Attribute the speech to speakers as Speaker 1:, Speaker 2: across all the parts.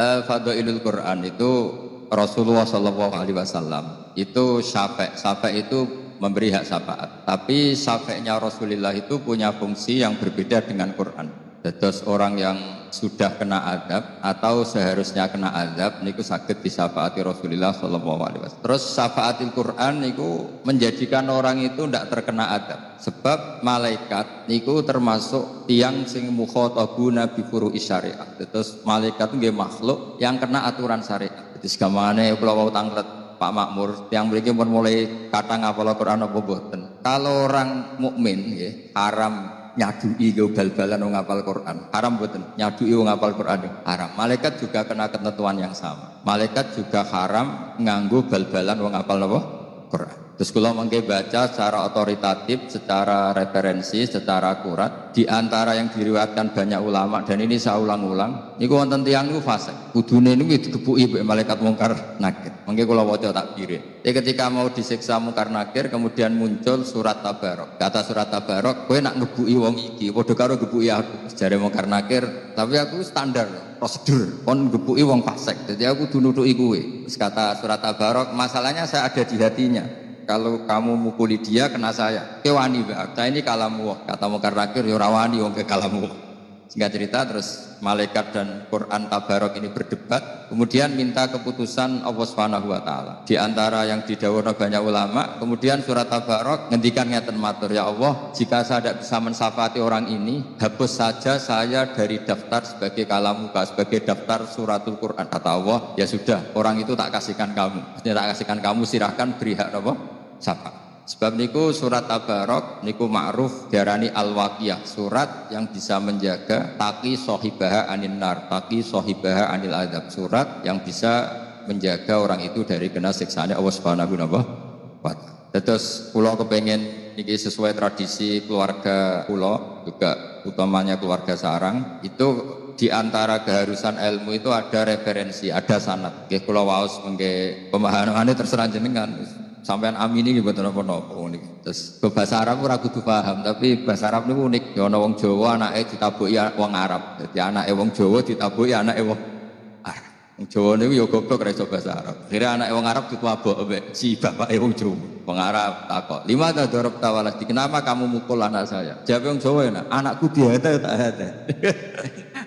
Speaker 1: Fadhailul Quran itu Rasulullah Shallallahu Alaihi Wasallam itu syafa' itu memberi hak syafaat. Tapi syafi'nya Rasulullah itu punya fungsi yang berbeda dengan Quran. Terus orang yang sudah kena azab atau seharusnya kena azab niku saged disyafaati Rasulullah Shallallahu Alaihi Wasallam. Terus syafaatil Quran niku menjadikan orang itu tidak terkena azab. Sebab malaikat niku termasuk tiang sing mukhatabuna bi furu'i syariah. Terus malaikat itu nggih makhluk yang kena aturan syariat. Jadi segamane kula wau tanglet Pak Makmur, yang mriki pun mulai kata ngapal Quran apa mboten. Kalau orang mukmin nggih haram nyadui bal-balan wong ngapal Quran. Haram mboten? Nyadui wong ngapal Quran haram. Malaikat juga kena ketentuan yang sama. Malaikat juga haram nganggo bal-balan wong ngapal napa? Quran. Terus kula mengke baca secara otoritatif, secara referensi, secara akurat di antara yang diriwayatkan banyak ulama dan ini saya ulang-ulang, niku wonten tiyang niku fasik. Kudune niku digebuki mbek malaikat mungkar nakir. Mengke kula waca takbire. Ketika mau disiksa mungkar nakir kemudian muncul surat Tabarok. Kata surat Tabarok, kowe nak ngebuki wong iki padha karo ngebuki aku. Jare mungkar nakir, tapi aku standar prosedur kon ngebuki wong fasik. Jadi aku kudu nutuki kowe. Terus kata surat Tabarok, masalahnya saya ada di hatinya. Kalau kamu mukuli dia kena saya. Kewani mbak, saya ini kalamu. Kata mungkar nakir ya rawani wong ke kalamu. Singkat cerita terus malaikat dan Quran Tabarok ini berdebat, kemudian minta keputusan Allah Subhanahu wa taala. Di antara yang didhawuhna banyak ulama, kemudian surat Tabarok ngendikan ngeten matur, ya Allah, jika saya tidak bisa mensyafaati orang ini, hapus saja saya dari daftar sebagai kalamuka, sebagai daftar suratul Quran. Kata Allah, ya sudah, orang itu tak kasihkan kamu. Maksudnya tak kasihkan kamu, silahkan beri hak apa? Syafaat. Sebab niku surat Tabarok niku ma'ruf diarani al-waqiyah, surat yang bisa menjaga taqi sohibaha anin nar, taqi sohibaha anil adab, surat yang bisa menjaga orang itu dari kena siksaan Allah Subhanahu wa taala. Terus kula kepengen niki sesuai tradisi keluarga kula, juga utamanya keluarga sarang, itu di antara keharusan ilmu itu ada referensi, ada sanad. Nggih kula waos mengke pemahamane terserah jenengan. Sampean amini nggih mboten napa-napa niki. Terus bahasa Arab ora kudu paham, tapi bahasa Arab niku unik. Ya ana wong Jawa anake ditabuki wong Arab. Dadi anake wong Jawa ditabuki anake wong Arab. Wong Jawa niku ya goblok ora iso bahasa Arab. Akhire anake wong Arab ditabuk ambek si bapake wong Jawa. Wong Arab takok, "Lima tadharab tawalas, kenapa kamu mukul anak saya?" Jawab wong Jawa enak, "Anakku dihata tak hata."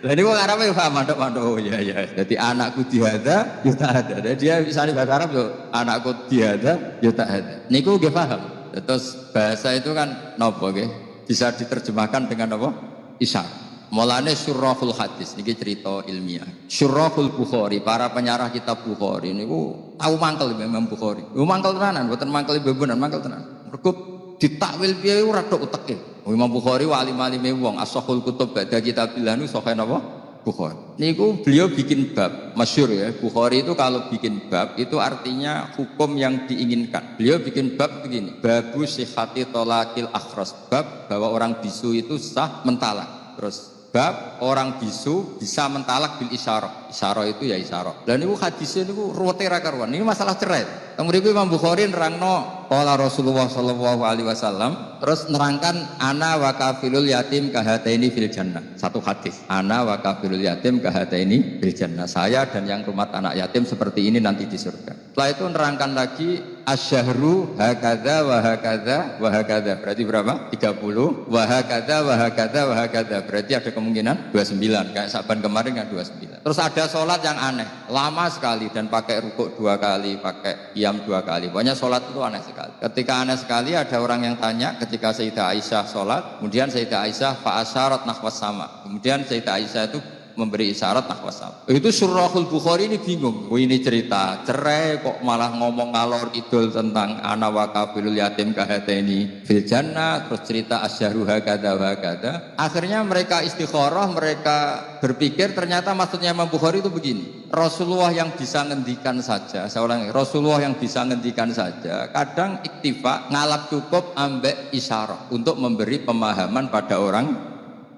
Speaker 1: Lah ini wong Arab ya paham mandok-mandok, oh ya ya. Jadi anakku dihada ya tak ada. Jadi dia misalnya bahasa Arab yo anakku dihada ya tak ada. Niku nggih paham. Terus bahasa itu kan napa nggih? Bisa diterjemahkan dengan apa? Isyarat. Mulane syurahul hadis niki cerita ilmiah. Syurahul Bukhari, para penyarah kitab Bukhari niku tahu mangkel Imam Bukhari. Yo mangkel tenanan, mboten mangkel bebenan, mangkel tenan. Mergo ditakwil piye ora tok uteke. Imam Bukhari wali-walime wong, as-sahul kutub ba'da kitabillah nu sahih napa? Bukhari. Niku beliau bikin bab masyhur ya. Bukhari itu kalau bikin bab itu artinya hukum yang diinginkan. Beliau bikin bab begini, babu sihhati tolakil akhras, bab bahwa orang bisu itu sah mentalak. Terus bab orang bisu bisa mentalak bil isyarah. Isyarah itu ya isyarah. Dan niku hadisnya niku ruwete ra karuan. Ini masalah cerai. Kemudian Imam Bukhari nerangno qala Rasulullah sallallahu alaihi wasallam, terus nerangkan ana wa kafilul yatim kahataini fil jannah. Satu hadis. Ana wa kafilul yatim kahataini fil jannah. Saya dan yang rumah anak yatim seperti ini nanti di surga. Setelah itu nerangkan lagi asyahru hakadza wa hakadza wa hakadza. Berarti berapa? 30. Wa hakadza wa hakadza wa hakadza. Berarti ada kemungkinan 29. Kayak Saban kemarin kan 29. Terus ada sholat yang aneh, lama sekali dan pakai rukuk 2 kali, pakai qiyam 2 kali. Pokoknya sholat itu aneh sekali. Ketika aneh sekali ada orang yang tanya ketika Sayyidah Aisyah sholat, kemudian Sayyidah Aisyah fa'asyarat nahwas sama. Kemudian Sayyidah Aisyah itu memberi isyarat nahwas sama. Itu Syurahul Bukhari ini bingung. Oh, ini cerita cerai kok malah ngomong ngalor idul tentang ana wa kafilul yatim kahataini fil jannah, terus cerita asyharu hakadza wa hakadza. Akhirnya mereka istikharah, mereka berpikir ternyata maksudnya Imam Bukhari itu begini. Rasulullah yang bisa ngendikan saja, saya ulangi, Rasulullah yang bisa ngendikan saja kadang iktifa ngalap cukup ambek isyarah untuk memberi pemahaman pada orang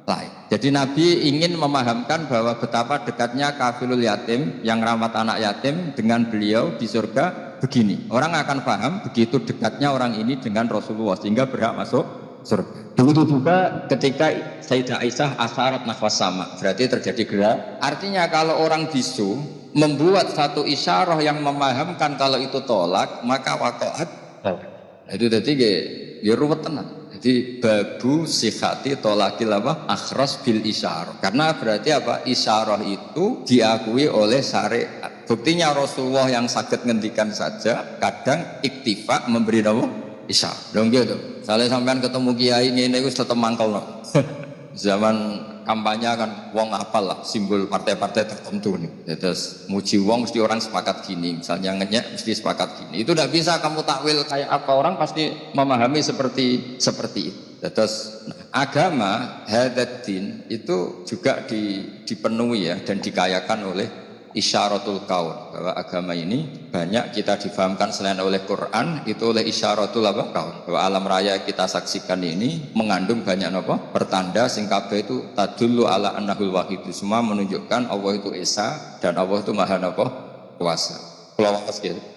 Speaker 1: lain. Jadi Nabi ingin memahamkan bahwa betapa dekatnya kafilul yatim yang rawat anak yatim dengan beliau di surga begini. Orang akan paham begitu dekatnya orang ini dengan Rasulullah sehingga berhak masuk surga. Begitu juga ketika Sayyidah Aisyah asyarat nafas sama, berarti terjadi gerak. Artinya kalau orang bisu membuat satu isyarah yang memahamkan kalau itu tolak, maka waqa'at. Nah, itu tadi ya ruwet tenan. Jadi babu sihati tolakil apa? Akhras bil isyarah. Karena berarti apa? Isyarah itu diakui oleh syariat. Buktinya Rasulullah yang sakit ngendikan saja kadang iktifak memberi nama isyarah. Dong gitu. Saya sampean ketemu kiai ini wis tetep mangkel no. Zaman kampanye kan wong apal lah simbol partai-partai tertentu nih. Terus muji wong mesti orang sepakat gini, misalnya ngenyek mesti sepakat gini. Itu tidak bisa kamu takwil kayak apa, orang pasti memahami seperti itu. Terus agama hadatin itu juga dipenuhi ya dan dikayakan oleh isyaratul kaun, bahwa agama ini banyak kita difahamkan selain oleh Quran, itu oleh isyaratul kaun, bahwa alam raya kita saksikan ini mengandung banyak apa? Pertanda sing kabeh itu tadullu ala annahul wahid, semua menunjukkan Allah itu esa dan Allah itu maha apa? Kuasa. Kalau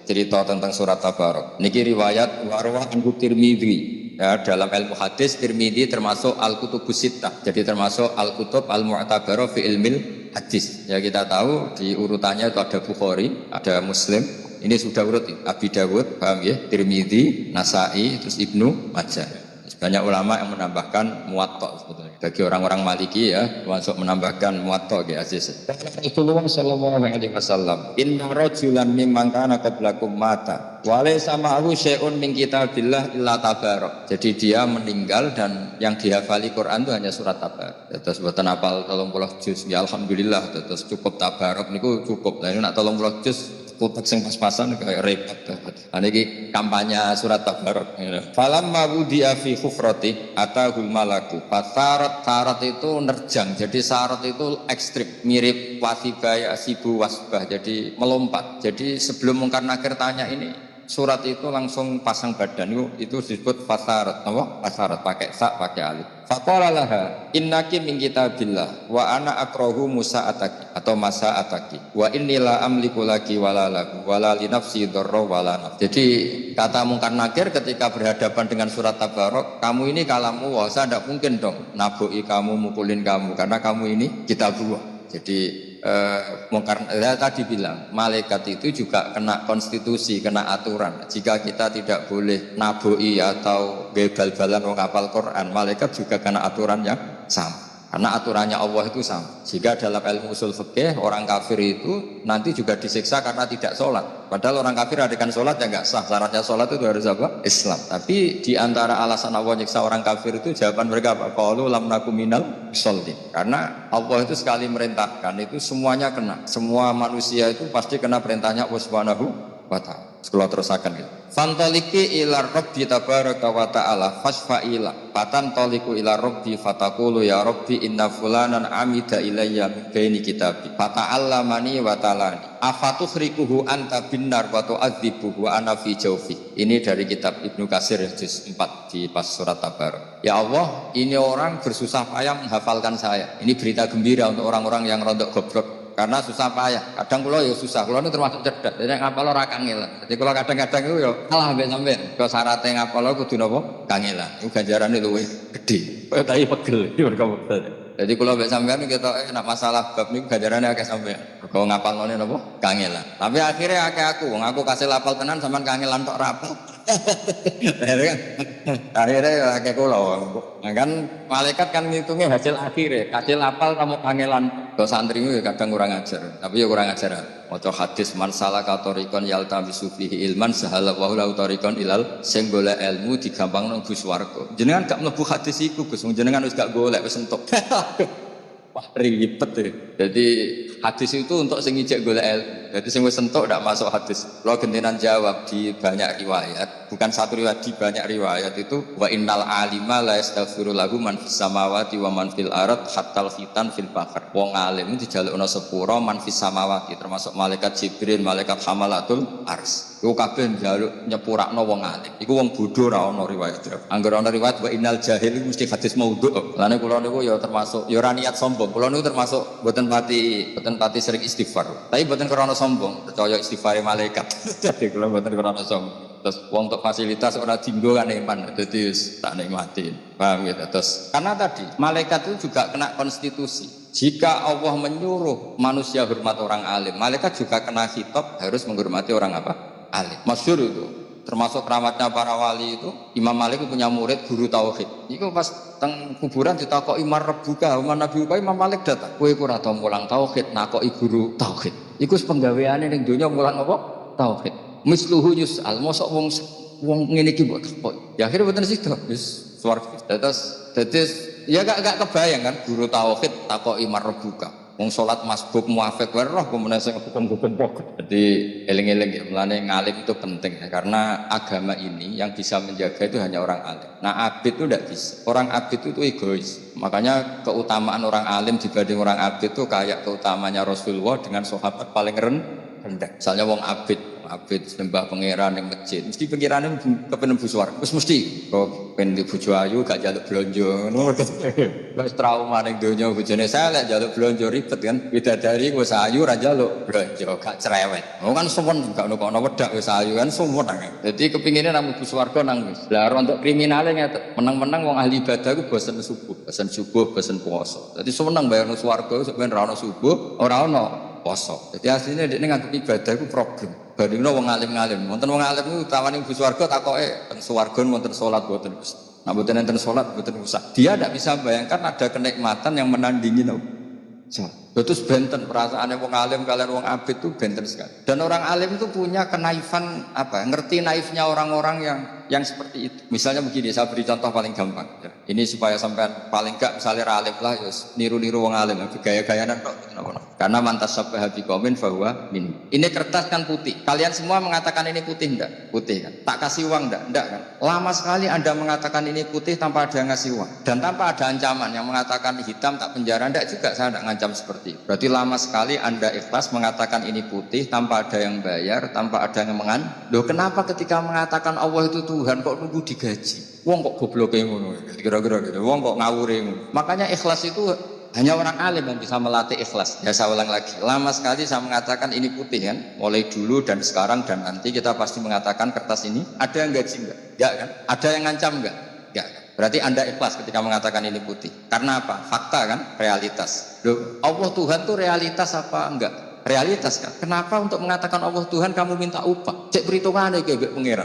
Speaker 1: cerita tentang surat Tabarok, niki riwayat warwah anhu Tirmidzi. Ya, dalam ilmu hadis Tirmidzi termasuk al-kutubus sittah, jadi termasuk al-kutub al-mu'tabarah fi ilmil hadis. Ya kita tahu di urutannya itu ada Bukhari, ada Muslim. Ini sudah urut Abi Dawud, paham ya? Tirmidzi, Nasai, terus Ibnu Majah. Banyak ulama yang menambahkan muwatta sebetulnya. Bagi orang-orang Maliki ya, masuk menambahkan muwatta ya Aziz. Rasulullah sallallahu alaihi wasallam, "Inna rajulan mimman kana qablakum mata wa laysa ma'ahu syai'un min kitabillah illa tabarak." Jadi dia meninggal dan yang dihafali Quran itu hanya surat Tabarak. Terus mboten hafal 30 juz. Ya alhamdulillah terus cukup Tabarak niku cukup. Lah nek 30 juz kotak sing pas-pasan kayak repot. Niki kampanye surat Tabarok. Falamma wudi'a fi khufrati atahul malaku. Syarat itu nerjang. Jadi syarat itu ekstrim, mirip wasibah asibu wasbah. Jadi melompat. Jadi sebelum Mungkar Nakir tanya ini, surat itu langsung pasang badan itu disebut fasarat. Apa? Fasarat pakai sa, pakai alif. Faqala laha innaki min kitabillah wa ana akrahu musa'ataki atau masa'ataki wa inni la amliku laki wala laku wala li nafsi dharra wala naf. Jadi kata Mungkar Nakir ketika berhadapan dengan surat Tabarok, kamu ini kalamu wah saya tidak mungkin dong nabuki kamu, mukulin kamu karena kamu ini kitabullah. Jadi Mungkar tadi bilang malaikat itu juga kena konstitusi, kena aturan. Jika kita tidak boleh naboi atau bal-balan wong hafal Quran, malaikat juga kena aturan yang sama. Karena aturannya Allah itu sama. Jika dalam ilmu usul fikih orang kafir itu nanti juga disiksa karena tidak sholat. Padahal orang kafir adakan sholat ya nggak sah. Syaratnya sholat itu harus apa? Islam. Tapi di antara alasan Allah nyiksa orang kafir itu jawaban mereka apa? Qalu lam nakum minal sholin. Karena Allah itu sekali merintahkan itu semuanya kena. Semua manusia itu pasti kena perintahnya Allah Subhanahu wa ta'ala. Sekolah terusakan gitu. Fantoliki ila Rabbi tabaraka wa ta'ala fasfa'ila fatan toliku ila Rabbi fatakulu ya Rabbi inna fulanan amida ilayya min baini kitabi fata'allamani wa ta'alani afatuhrikuhu anta binnar wa tu'adzibuhu wa ana fi jawfi. Ini dari kitab Ibnu Katsir juz 4 di pas surat Tabarok. Ya Allah, ini orang bersusah payah menghafalkan saya. Ini berita gembira untuk orang-orang yang rontok goblok. Karena susah payah, kadang kulo ya susah, kulo ini termasuk cerdas, jadi ngapal ora kangelan. Jadi kulo kadang-kadang itu ya kalah sampai kalau syaratnya ngapal kudu nopo kangelan. Itu ganjaran itu gede, tapi pegel, jadi kulo sampai sampean kita nak masalah bab ini ganjarannya agak sampai. Kalau ngapal nolnya nopo kangelan. Tapi akhirnya aku kasih lapal tenan sampean kangelan tok rapal. Akhirnya ya kayak kulo. Nah kan malaikat kan ngitungnya hasil akhirnya, hasil lapal kamu kangelan. Kalau santri itu kadang kurang ajar, tapi ya kurang ajar. Maca hadis man salaka tariqan yaltamisu fihi ilman sahala wa lahu tariqan ilal sing golek ilmu digampangno mlebu swarga. Jenengan gak mlebu hadis iku Gus, jenengan wis gak golek wis entuk. Wah ribet ya. Jadi hadis itu untuk sing ijek golek ilmu. Jadi sing wis entuk ndak masuk hadis. Kalau gentenan jawab di banyak riwayat, bukan satu riwayat, di banyak riwayat itu wa innal alima la yastaghfiru lahu man fis samawati wa man fil ard hatta khitan fil bahr. Wong alim dijalukno sepura man fis samawati termasuk malaikat Jibril, malaikat hamalatul ars. Iku kabeh njaluk nyepurakno wong alim. Iku wong bodho ora ana riwayat. Angger ana riwayat wa innal jahil mesti hadis maudhu. Lane kula niku ya termasuk ya ora niat sombong. Kula niku termasuk boten pati sering istighfar. Tapi boten krana sombong, percaya istighfare malaikat. Jadi kula boten krana sombong. Terus wong untuk fasilitas ora dinggo kan iman. Dadi tak nikmatin. Paham gitu. Terus karena tadi malaikat itu juga kena konstitusi. Jika Allah menyuruh manusia hormat orang alim, malaikat juga kena khitab harus menghormati orang apa? Alim. Masyhur itu. Termasuk keramatnya para wali itu, Imam Malik punya murid guru tauhid. Iku pas teng kuburan ditakoki Imam Rabbuka, Nabi Imam Malik datang. Kowe ora tau mulang tauhid, nakoki guru tauhid. Iku penggaweane ning donya mulang apa? Tauhid. Misluhu yus'al, mosok wong ngene iki mbok takoki. Ya akhirnya boten sida, wis swarga. Terus ya gak kebayang kan guru tauhid takoki Imam Rabbuka. Wong salat masbuk muafik wae roh kemudian sing hukum-hukum pokok. Jadi eling-eling ya, mulane ngalim itu penting ya, karena agama ini yang bisa menjaga itu hanya orang alim. Nah, abid itu tidak bisa. Orang abid itu egois. Makanya keutamaan orang alim dibanding orang abid itu kayak keutamanya Rasulullah dengan sahabat paling rendah. Misalnya wong abid sembah pangeran yang masjid, mesti pangeran kepen mlebu swarga. Mesti kok pen di bojo ayu gak njaluk blonjo ngono. Wis trauma ning donya bojone selek njaluk blonjo ribet kan. Bidadari wis ayu ora njaluk blonjo, gak cerewet. Oh kan suwun gak ono wedak wis ayu kan suwun. Dadi kepingine nang mlebu swarga nang wis. Lah untuk kriminale ngeten, menang-menang wong ahli ibadah ku bosen subuh, bosen puasa. Dadi seneng bayar nang swarga sampeyan ora ono subuh, ora ono poso. Jadi aslinya dia nganggep ibadah itu problem. Bandingno wong alim-alim. Wonten wong alim itu tawani mlebu swarga takoke teng swarga wonten salat mboten Gus. Nah mboten enten salat mboten usah. Dia tidak bisa bayangkan ada kenikmatan yang menandingi no. Terus benten perasaannya wong alim kalian wong abid itu benten sekali. Dan orang alim itu punya kenaifan apa? Ngerti naifnya orang-orang yang seperti itu. Misalnya begini, saya beri contoh paling gampang. Ya. Ini supaya sampai paling enggak misalnya alim lah, ya niru-niru wong alim, gaya-gayanan kok. Karena mantas sabah habi komen bahwa ini kertas kan putih. Kalian semua mengatakan ini putih enggak? Putih kan? Tak kasih uang enggak kan? Lama sekali Anda mengatakan ini putih tanpa ada ngasih uang dan tanpa ada ancaman yang mengatakan hitam tak penjara enggak juga saya enggak ngancam seperti itu. Berarti lama sekali Anda ikhlas mengatakan ini putih tanpa ada yang bayar, tanpa ada yang Loh kenapa ketika mengatakan Allah itu Tuhan kok nunggu digaji? Wong kok gobloke ngono kira-kira gitu. Wong kok ngawure ngono. Makanya ikhlas itu hanya orang alim yang bisa melatih ikhlas. Ya saya ulang lagi. Lama sekali saya mengatakan ini putih kan. Mulai dulu dan sekarang dan nanti kita pasti mengatakan kertas ini ada yang gaji enggak? Enggak kan? Ada yang ngancam enggak? Enggak. Berarti Anda ikhlas ketika mengatakan ini putih. Karena apa? Fakta kan? Realitas. Loh, Allah Tuhan itu realitas apa enggak? Realitas kan? Kenapa untuk mengatakan Allah Tuhan kamu minta upah? Cek perhitungannya kayak pengiran.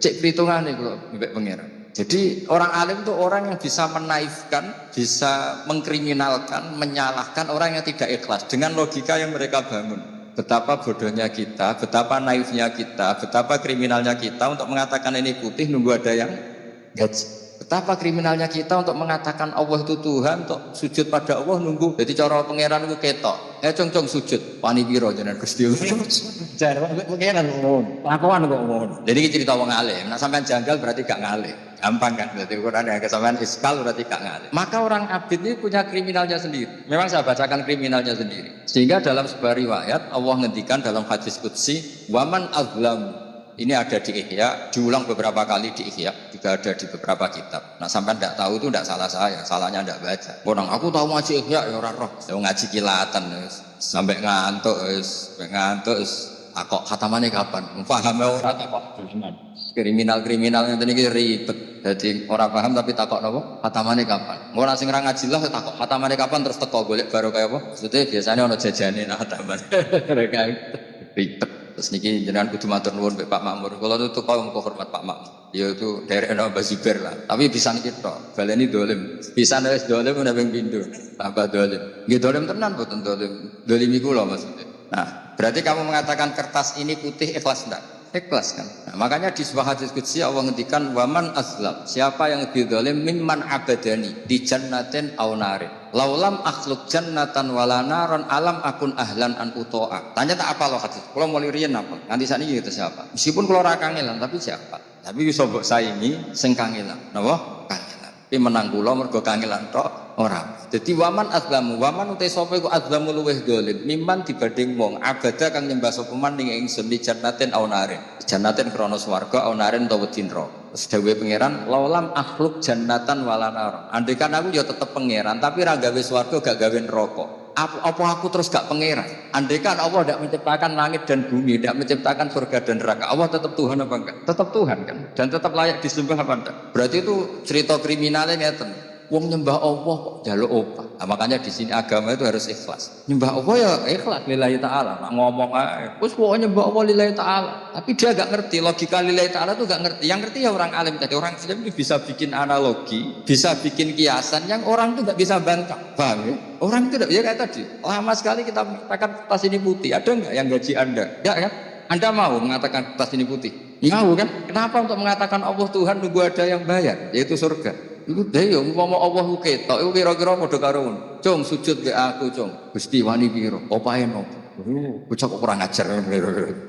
Speaker 1: Cek perhitungannya kayak pengiran. Jadi orang alim itu orang yang bisa menaifkan, bisa mengkriminalkan, menyalahkan orang yang tidak ikhlas dengan logika yang mereka bangun. Betapa bodohnya kita, betapa naifnya kita, betapa kriminalnya kita untuk mengatakan ini putih nunggu ada yang gaji. Betapa kriminalnya kita untuk mengatakan Allah itu Tuhan, untuk sujud pada Allah nunggu. Jadi cara pangeran itu ketok. Cong sujud. Wani piro jenengan Gusti. Cara pangeran ngono. Lakuan kok ngono. Jadi cerita wong alim. Nek sampean janggal berarti gak ngalih. Gampang kan? Berarti Quran yang kesamaan iskal berarti gak ngalih. Maka orang abid ini punya kriminalnya sendiri. Memang saya bacakan kriminalnya sendiri. Sehingga dalam sebuah riwayat Allah ngendikan dalam hadis qudsi, "Waman azlam." Ini ada di Ihya, diulang beberapa kali di Ihya, juga ada di beberapa kitab. Nah sampai tidak tahu itu tidak salah saya, salahnya tidak baca. Orang aku tahu ngaji Ihya ya orang roh, saya ngaji kilatan, sampai ngantuk, Kok khatamannya kapan? Pahamnya orang takok kriminal yang tadi ribet. Jadi orang paham tapi takok nopo khatamannya kapan? Orang sing ra ngaji lah takok khatamannya kapan terus teko golek baru kayak apa? Maksudnya biasanya ono jajane nah khataman. Ribet. Terus niki jenengan kudu matur nuwun Pak Makmur. Kalau itu kau hormat Pak Makmur. Dia itu dari Mbak Zubair lah. Tapi bisa nih kita. Baleni dolim. Bisa nulis dolim udah beng pintu. Tambah dolim. Gak dolim tenan bukan dolim. Dolim iku loh maksudnya. Nah, berarti kamu mengatakan kertas ini putih ikhlas enggak? Ikhlas kan? Nah, makanya di sebuah hadis qudsi Allah ngendikan waman azlam. Siapa yang lebih dolim mimman abadani di jannatin aw narin. Laulam akhluk jannatan wala naron alam akun ahlan an utoa. Tanya tak apa lo hadis. Kalau mau lirian apa? Nanti saat ini kita siapa? Meskipun kalau orang kangelan tapi siapa? Tapi bisa mbok saingi sing kangelan. Napa? Kangelan. Tapi menang kula mergo kangelan tok ora. Jadi waman azlamu, waman utai sapa iku azlamu luweh dolim. Mimman dibanding wong abada kang nyembah sapa man ning ingsun di jannatin aw narin. Jannatin krana swarga aw narin utawa dinra. Sedawe pangeran laulam akhluk jannatan wala nar. Andai kan aku ya tetep pangeran tapi ra gawe swarga gak gawe neraka. Apa aku terus gak pangeran? Andai kan Allah tidak menciptakan langit dan bumi, tidak menciptakan surga dan neraka, Allah tetap Tuhan apa enggak? Tetap Tuhan kan? Dan tetap layak disembah apa enggak? Berarti itu cerita kriminalnya ngeten. Wong nyembah Allah kok jaluk opah. Nah, makanya di sini agama itu harus ikhlas. Nyembah Allah ya ikhlas lillahi taala. Nah, ngomong aja, terus pokoknya nyembah Allah lillahi taala. Tapi dia gak ngerti logika lillahi taala itu gak ngerti. Yang ngerti ya orang alim tadi. Orang alim itu bisa bikin analogi, bisa bikin kiasan yang orang itu gak bisa bantah. Paham ya? Orang itu ya kayak tadi. Lama sekali kita mengatakan kertas ini putih. Ada nggak yang gaji Anda? Ya kan? Anda mau mengatakan kertas ini putih? Mau kan? Kenapa untuk mengatakan Allah Tuhan nunggu ada yang bayar, yaitu surga? Iku deh yo umpama Allah ku ketok iku kira-kira padha karo ngono. Cung sujud ke aku, cung. Gusti wani piro? Opahe nopo? Bocah kok kurang ajar.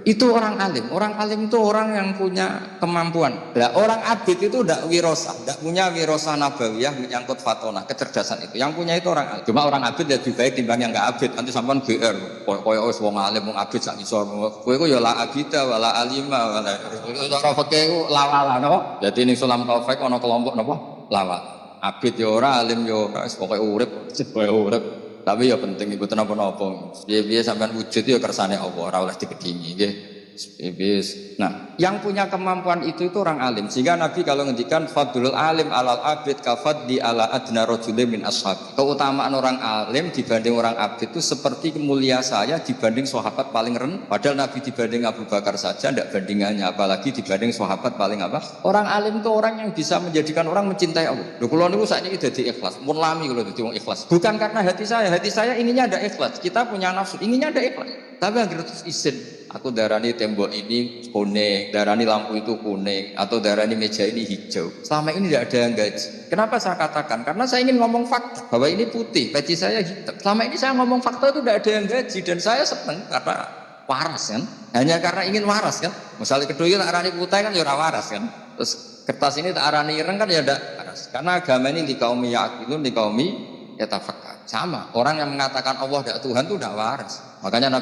Speaker 1: Itu orang alim. Orang alim itu orang yang punya kemampuan. Lah orang abid itu ndak wirosah, ndak punya wirosah nabawiyah menyangkut fatona, kecerdasan itu. Yang punya itu orang alim. Cuma orang abid ya lebih baik timbang yang enggak abid. Nanti sampean GR. Koyo wis wong alim wong abid sak iso. Kowe ku ya la abida wala alima wala. Cara fikih lawala napa? Dadi ning Sulam Taufik ana kelompok napa? Lawak, abid ya ora, alim ya ora, pokoknya urip. Tapi ya penting ibu napa-napa. Piye-piye sampean wujud ya kersane Allah, ora oleh digedingi nggih. Nah, yang punya kemampuan itu orang alim. Sehingga Nabi kalau ngendikan fadlul alim alal abid kafadli ala adna rajulin min ashab. Keutamaan orang alim dibanding orang abid itu seperti mulia saya dibanding sahabat paling rendah. Padahal Nabi dibanding Abu Bakar saja tidak bandingannya, apalagi dibanding sahabat paling apa? Orang alim itu orang yang bisa menjadikan orang mencintai Allah. Lho kula niku saiki dadi ikhlas. Mun lami kula dadi wong ikhlas. Bukan karena hati saya inginnya ada ikhlas. Kita punya nafsu, inginnya ada ikhlas. Tapi agar terus izin. Aku darani tembok ini kuning, darani lampu itu kuning, atau darani meja ini hijau. Selama ini tidak ada yang gaji. Kenapa saya katakan? Karena saya ingin ngomong fakta bahwa ini putih, peci saya hitam. Selama ini saya ngomong fakta itu tidak ada yang gaji dan saya senang karena waras kan. Hanya karena ingin waras kan. Misalnya kedua tak arani putih kan ya waras kan. Terus kertas ini tak arani ireng kan ya tidak waras. Karena agama ini di kaum yaqilun, di kaum yatafakkarun. Sama, orang yang mengatakan Allah tidak Tuhan itu tidak waras. Makanya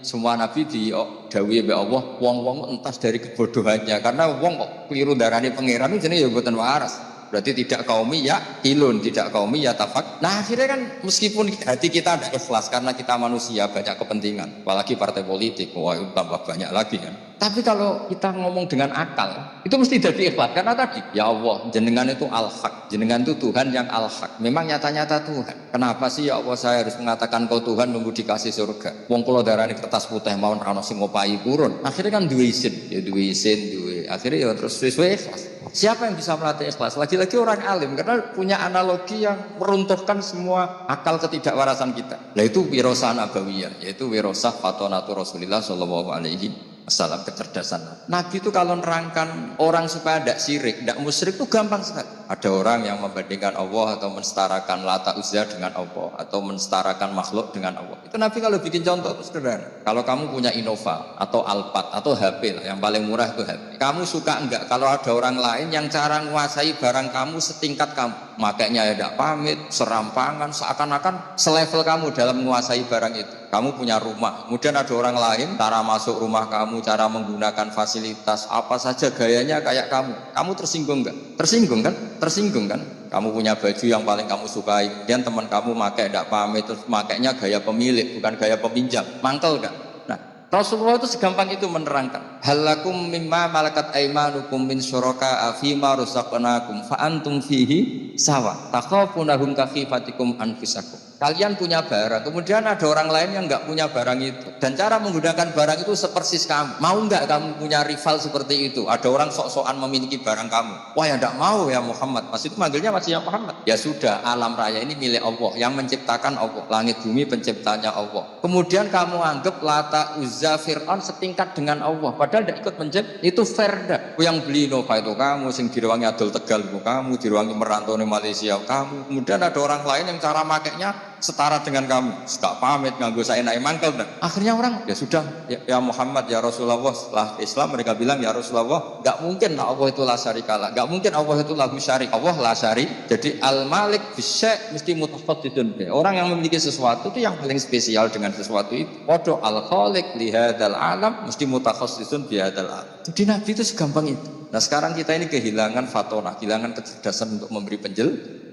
Speaker 1: semua nabi didhawuhi oleh Allah, wong-wong entas dari kebodohannya. Karena wong kok keliru darani pangeran itu jenenge ya mboten waras. Berarti tidak kaumi ya ilun, tidak kaumi ya tafak. Nah akhirnya kan meskipun hati kita ada ikhlas karena kita manusia banyak kepentingan, apalagi partai politik, wah itu tambah banyak lagi kan. Tapi kalau kita ngomong dengan akal, itu mesti jadi ikhlas. Karena tadi, ya Allah, jenengan itu al-haq. Jenengan itu Tuhan yang al-haq. Memang nyata-nyata Tuhan. Kenapa sih ya Allah saya harus mengatakan kau Tuhan nunggu dikasih surga? Wong kula darani kertas putih mau ana sing ngopahi purun. Akhirnya kan duwe isin. Ya duwe isin, duwe. Akhirnya ya terus sesuai ikhlas. Siapa yang bisa melatih ikhlas? Lagi-lagi orang alim. Karena punya analogi yang meruntuhkan semua akal ketidakwarasan kita. Nah itu wirosah nabawiyah. Yaitu wirosah fatonatu Rasulillah Sallallahu Alaihi Masalah kecerdasan. Nabi itu kalau nerangkan orang supaya tidak syirik, tidak musyrik itu gampang sekali. Ada orang yang membandingkan Allah atau mensetarakan Lata Uzza dengan Allah atau mensetarakan makhluk dengan Allah. Itu Nabi kalau bikin contoh itu sederhana. Kalau kamu punya Innova atau Alphard atau HP lah, yang paling murah itu HP. Kamu suka enggak kalau ada orang lain yang cara menguasai barang kamu setingkat kamu? Makanya ya tidak pamit, serampangan, seakan-akan selevel kamu dalam menguasai barang itu. Kamu punya rumah, kemudian ada orang lain cara masuk rumah kamu, cara menggunakan fasilitas apa saja gayanya kayak kamu tersinggung nggak? Tersinggung kan? Tersinggung kan? Kamu punya baju yang paling kamu sukai, kemudian teman kamu pakai tidak pamit, terus makainya gaya pemilik bukan gaya peminjam, mangkel nggak? Nah Rasulullah itu segampang itu menerangkan. Halakum mimma malakat aimanukum min syuraka fima rusaqnakum fa antum fihi sawa takhafunahum kakhifatikum anfusakum. Kalian punya barang, kemudian ada orang lain yang nggak punya barang itu, dan cara menggunakan barang itu sepersis kamu. Mau nggak kamu punya rival seperti itu? Ada orang sok-sokan memiliki barang kamu. Wah ya nggak mau ya Muhammad. Pas itu manggilnya masih ya Muhammad. Ya sudah, alam raya ini milik Allah, yang menciptakan Allah, langit bumi penciptanya Allah. Kemudian kamu anggap Lata Uzza Fir'aun setingkat dengan Allah, padahal tidak ikut mencipt. Itu Ferda. Yang beli Innova itu kamu, sing diruangi Adol Tegal itu kamu, diruangi merantau di Malaysia kamu. Kemudian ada orang lain yang cara makainya setara dengan kamu, gak pamit, nganggo saya naik mangkel. Akhirnya orang, ya sudah, ya Muhammad, ya Rasulullah. Setelah Islam mereka bilang, ya Rasulullah, gak mungkin Allah itu la syarikalah, gak mungkin Allah itu lahu syarik. Allah la syarik. Jadi al-malik bisyai mesti mutafaddidun. Orang yang memiliki sesuatu itu yang paling spesial dengan sesuatu itu. Waduh al-khaliq lihadal alam mesti mutakhassidun bihadal alam. Jadi Nabi itu segampang itu. Nah sekarang kita ini kehilangan fatonah, kehilangan kecerdasan untuk memberi penjelasan.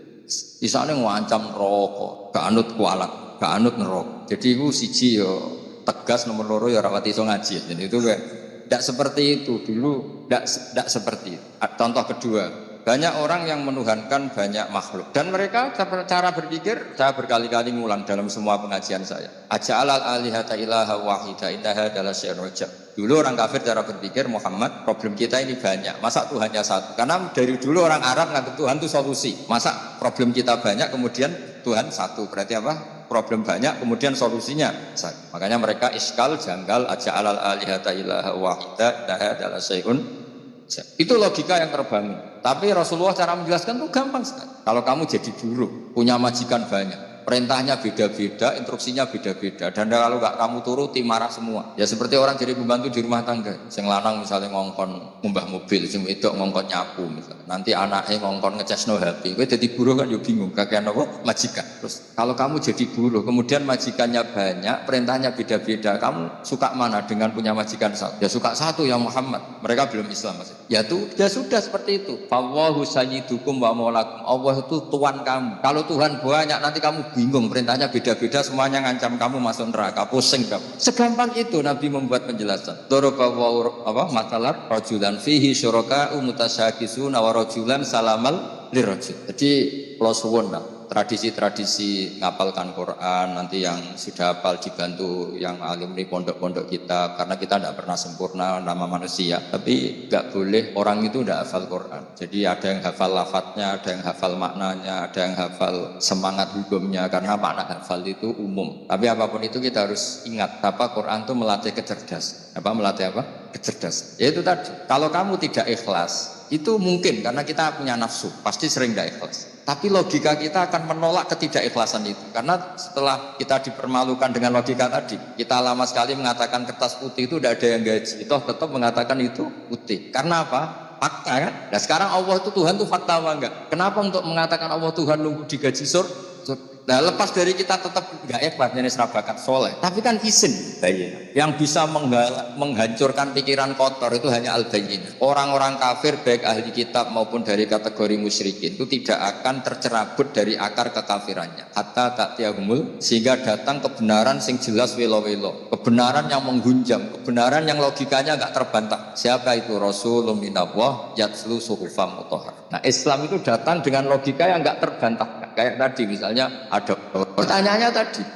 Speaker 1: Misalnya ngancam rokok, keanut kualat. gak anut neraka. Jadi itu siji yo tegas, nomor loro ya ora pati iso ngaji. Jadi itu kayak tidak seperti itu dulu, tidak seperti itu. Contoh kedua, banyak orang yang menuhankan banyak makhluk dan mereka cara berpikir saya berkali-kali ngulang dalam semua pengajian saya. Aja'alal alihata ilaha wahida innaha adalah syai'un ujab. Dulu orang kafir cara berpikir Muhammad, problem kita ini banyak. Masa Tuhannya satu? Karena dari dulu orang Arab nganggap Tuhan itu solusi. Masa problem kita banyak kemudian Tuhan satu? Berarti apa? Problem banyak kemudian solusinya satu. Makanya mereka iskal janggal aja'alal alihata ilaha wahida innaha adalah syai'un. Itu logika yang terbangun. Tapi Rasulullah cara menjelaskan itu gampang sekali. Kalau kamu jadi buruh, punya majikan banyak, perintahnya beda-beda, instruksinya beda-beda, dan kalau nggak kamu turuti marah semua. Ya seperti orang jadi pembantu di rumah tangga. Sing lanang misalnya ngongkon ngumbah mobil, sing wedok ngongkon nyapu misalnya. Nanti anaknya ngongkon ngecasno HP. Kowe jadi buruh kan yo bingung, kakean apa majikan. Terus kalau kamu jadi buruh, kemudian majikannya banyak, perintahnya beda-beda, kamu suka mana dengan punya majikan satu? Ya suka satu ya Muhammad. Mereka belum Islam maksudnya. Ya tuh, ya sudah seperti itu. Wallahu sayyidukum wa maulakum. Allah itu tuan kamu. Kalau Tuhan banyak nanti kamu bingung, perintahnya beda-beda, semuanya ngancam kamu masuk neraka, pusing kamu. Segampang itu Nabi membuat penjelasan. Dorobawu apa? Masalah rajulan fihi syuraka'u mutasyakisuna wa rajulan salamal lirajul. Jadi kalau suwun lah, tradisi-tradisi ngapalkan Quran nanti yang sudah hafal dibantu yang alumni pondok-pondok kita, karena kita tidak pernah sempurna nama manusia, tapi nggak boleh orang itu tidak hafal Quran. Jadi ada yang hafal lafadznya, ada yang hafal maknanya, ada yang hafal semangat hukumnya, karena makna hafal itu umum. Tapi apapun itu kita harus ingat, apa Quran itu melatih kecerdasan. Apa melatih apa? Kecerdasan. Yaitu tadi, kalau kamu tidak ikhlas, itu mungkin karena kita punya nafsu, pasti sering tidak ikhlas. Tapi logika kita akan menolak ketidakikhlasan itu. Karena setelah kita dipermalukan dengan logika tadi, kita lama sekali mengatakan kertas putih itu tidak ada yang gaji. Itu tetap mengatakan itu putih. Karena apa? Fakta kan? Nah sekarang Allah itu Tuhan itu fakta apa enggak? Kenapa untuk mengatakan Allah Tuhan nunggu digaji sur? Nah lepas dari kita tetap enggak ikhlas jenis bakat soleh, tapi kan izin bayyinah. Yang bisa menghancurkan pikiran kotor itu hanya al-bayyinah. Orang-orang kafir baik ahli kitab maupun dari kategori musyrikin itu tidak akan tercerabut dari akar kekafirannya. Hatta ta'tiyahumul, sehingga datang kebenaran sing jelas welo-welo, kebenaran yang menggunjam, kebenaran yang logikanya enggak terbantah. Siapa itu? Rasulun minallah yatslu suhufam mutahhar. Nah Islam itu datang dengan logika yang enggak terbantah. Kayak tadi misalnya ada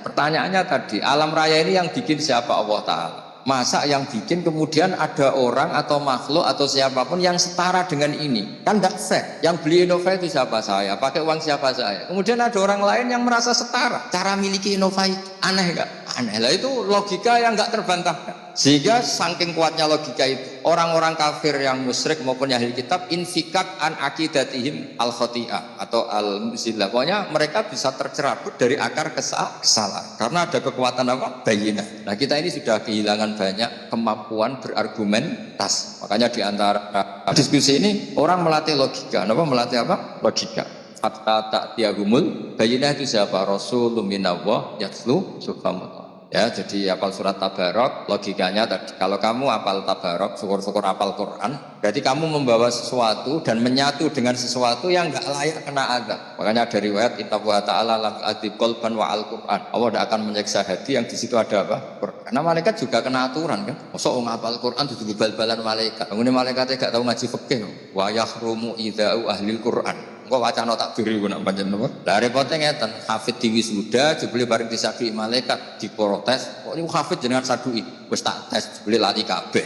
Speaker 1: pertanyaannya tadi alam raya ini yang bikin siapa? Allah Ta'ala. Masa yang bikin kemudian ada orang atau makhluk atau siapapun yang setara dengan ini? Kan tidak fair. Yang beli Innova itu siapa? Saya. Pakai uang siapa? Saya. Kemudian ada orang lain yang merasa setara. Cara miliki Innova itu aneh enggak? Aneh lah, itu logika yang enggak terbantahkan. Sehingga saking kuatnya logika itu, orang-orang kafir yang musyrik maupun yang ahli kitab infikak an akidatihim al-khoti'ah atau al-muzillah. Pokoknya mereka bisa tercerabut dari akar kesalahan karena ada kekuatan apa? Bayyinah. Nah kita ini sudah kehilangan banyak kemampuan berargumentasi. Makanya di antara diskusi ini orang melatih logika. Kenapa melatih apa? Logika. Hatta ta'tiyahumul bayyinah itu siapa? Rasulun minallah yatslu suhufam. Ya, jadi hafal surat Tabarok, logikanya tadi, kalau kamu hafal Tabarok, syukur-syukur hafal Quran, berarti kamu membawa sesuatu dan menyatu dengan sesuatu yang enggak layak kena azab. Makanya dari riwayat Inna ta'ala lam yu'adzib qalban wa al-Quran. Allah tidak akan menyiksa hati yang di situ ada apa? Quran. Karena malaikat juga kena aturan kan. Masa orang hafal Quran itu bal-balan malaikat. Kemudian malaikatnya enggak tahu ngaji fikih. Wa yahrumu idza'u ahlil Quran. Engko wacana takbir iku nak pancen napa? Lah repote ngeten, hafid di wisuda jebule bareng disadui malaikat diprotes. Kok niku hafid jenengan sadui? Wis tak tes jebule lali kabeh.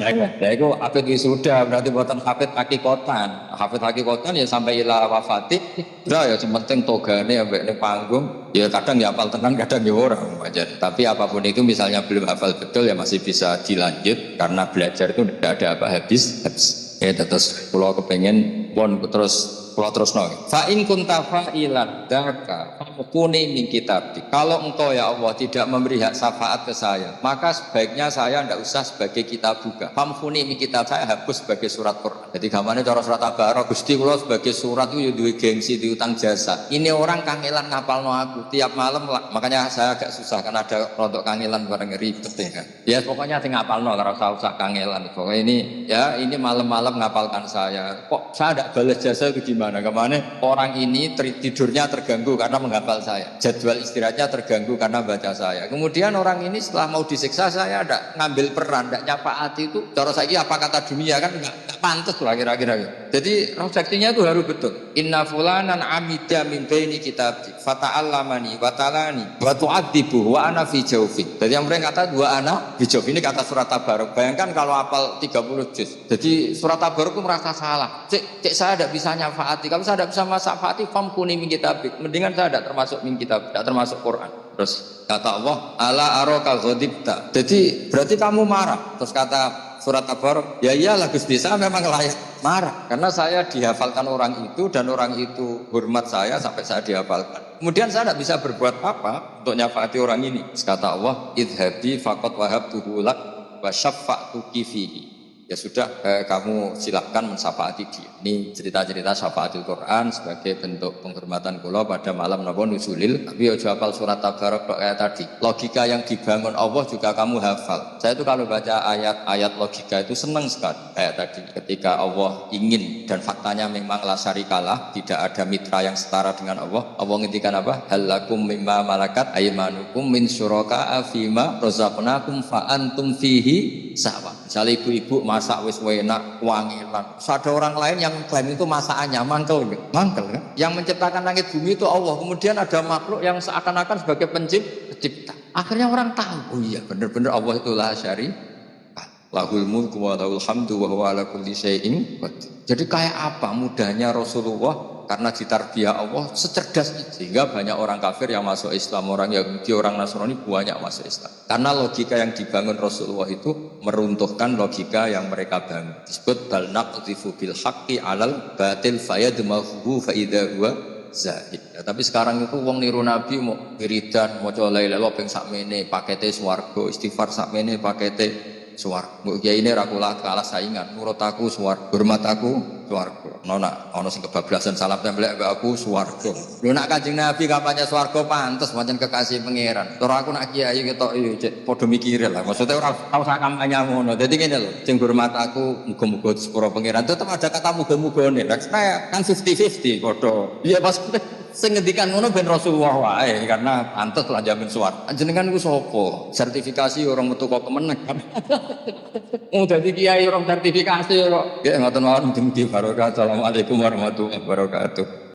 Speaker 1: Lah iku hafid wisuda berarti boten hafid hakikatan. Hafid hakikatan ya sampai ila wafati. Lah ya penting togane ambek ning panggung. Ya kadang ya hafal tenan, kadang ya ora pancen. Tapi apapun itu misalnya belum hafal betul ya masih bisa dilanjut karena belajar itu tidak ada apa habis. Ya terus kula kepengin pun terus kula terusno. Fa in kunta fa'ilan dzaka famkuni min kitabik. Kalau engkau ya Allah tidak memberi hak syafaat ke saya, maka sebaiknya saya tidak usah sebagai kitab buka. Famkuni min kitab, saya hapus sebagai surat Quran. Jadi gamane cara surat Tabarok Gusti kula sebagai surat itu ya duwe gengsi, diutang jasa. Ini orang kangelan ngapalno aku tiap malam, makanya saya agak susah karena ada rontok kangelan bareng ribet ya. Ya pokoknya sing ngapalno ora usah kangelan. Pokoknya ini ya ini malam-malam ngapalkan saya. Kok saya tidak balas jasa itu gimana? gimana? Kemana? Orang ini tidurnya terganggu karena menghafal saya. Jadwal istirahatnya terganggu karena baca saya. Kemudian orang ini setelah mau disiksa saya ada ngambil peran, tidak nyafaati itu. Cara saya apa kata dunia kan nggak pantas lah kira-kira. Jadi refleksinya itu harus betul. Inna fulanan amida min baini kitabik fata'allamani wa talani wa tu'adzibu wa ana fi jawfi. Jadi yang mereka kata dua ana fi jawfi ini kata surat Tabarok. Bayangkan kalau hafal 30 juz. Jadi surat Tabarok itu merasa salah. Cek saya tidak bisa nyafaati. Kalau saya tidak bisa nyafaati famkuni min kitabik. Mendingan saya tidak termasuk min kitab, tidak termasuk Quran. Terus kata Allah, ala aroka ghadibta. Jadi berarti kamu marah. Terus kata surat Tabarok, ya iyalah Gusti, saya memang layak marah karena saya dihafalkan orang itu dan orang itu hormat saya sampai saya dihafalkan. Kemudian saya tidak bisa berbuat apa untuk nyafaati orang ini. Terus kata Allah, idhabi faqad wahabtuhu lak wa syaffa'tuki fihi. Ya sudah, kamu silahkan mensafaati dia. Ini cerita-cerita syafaatul Quran sebagai bentuk penghormatan kula pada malam napa nuzulil. Tapi ojo hafal surat Tabarok kayak tadi. Logika yang dibangun Allah juga kamu hafal. Saya itu kalau baca ayat-ayat logika itu senang sekali. Kayak tadi ketika Allah ingin dan faktanya memang la syarikalah, tidak ada mitra yang setara dengan Allah. Allah ngendikan apa? Halakum mimma malakat aymanukum min syuraka'a fima razaqnakum fa antum fihi sawa. Misalnya ibu-ibu masak wis enak, wangilan. Ada orang lain yang klaim itu masakannya mangkel kan? Yang menciptakan langit bumi itu Allah. Kemudian ada makhluk yang seakan-akan sebagai pencipta. Akhirnya orang tahu, oh iya benar-benar Allah itu la syarika. Lahul mulku wa lahul hamdu wa huwa ala kulli syai'in qadir. Jadi kayak apa mudahnya Rasulullah karena ditarbiyah Allah secerdas itu sehingga banyak orang kafir yang masuk Islam, orang Yahudi, orang Nasrani banyak masuk Islam. Karena logika yang dibangun Rasulullah itu meruntuhkan logika yang mereka bangun. Disebut bal naqdhifu bil haqqi 'alal batil fayadmaghuhu fa idza huwa zahid. Ya, tapi sekarang itu wong niru Nabi mau wiridan, maca la ilaha illallah ping sakmene pakete swarga, istighfar sakmene pakete swarga. Mbok kiai ini ra kalah saingan, nurut aku swarga, hormat aku swarga. Ono sing kebablasan salam templek mbak aku swarga. Lho nak Kanjeng Nabi kampanye swarga pantes pancen kekasih pangeran. Terus aku nak kiai ketok yo cek padha mikir lah. Maksudnya ora usah kampanye ngono. Dadi ngene lho, sing hormat aku muga-muga sepuro pangeran. Tetep ada kata muga-mugane. Lah kan 50-50 padha. Iya pas sing ngendikan ngono ben Rasulullah wae karena pantes lah jamin swarga. Jenengan iku sapa? Sertifikasi orang metu kok kemeneng kan. Oh dadi kiai orang sertifikasi kok. Nggih ngoten mawon mugi-mugi barokah. Assalamualaikum warahmatullahi wabarakatuh.